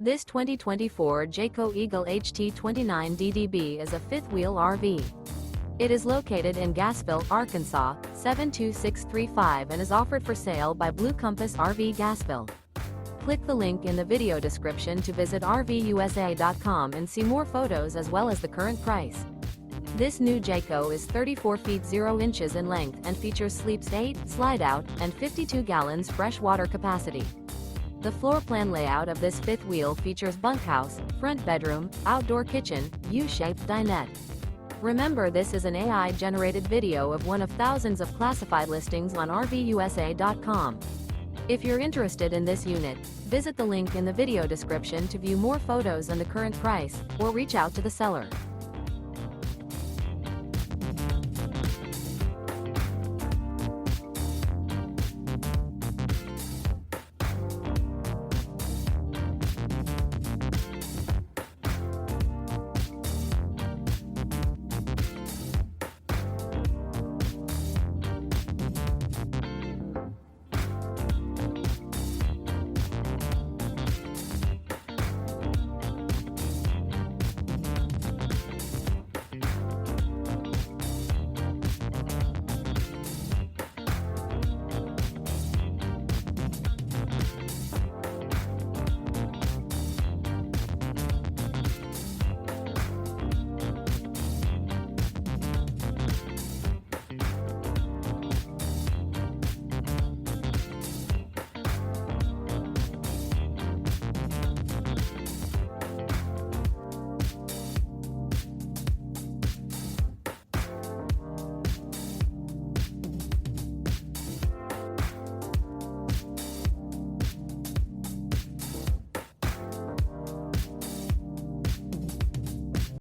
This 2024 Jayco Eagle HT 29 DDB is a fifth-wheel RV. It is located in Gassville, Arkansas, 72635 and is offered for sale by Blue Compass RV Gassville. Click the link in the video description to visit RVUSA.com and see more photos as well as the current price. This new Jayco is 34 feet 0 inches in length and features sleeps 8, Slideout, and 52 gallons fresh water capacity. The floor plan layout of this fifth wheel features bunkhouse, front bedroom, outdoor kitchen, U-shaped dinette. Remember, this is an AI-generated video of one of thousands of classified listings on RVUSA.com. If you're interested in this unit, visit the link in the video description to view more photos and the current price, or reach out to the seller.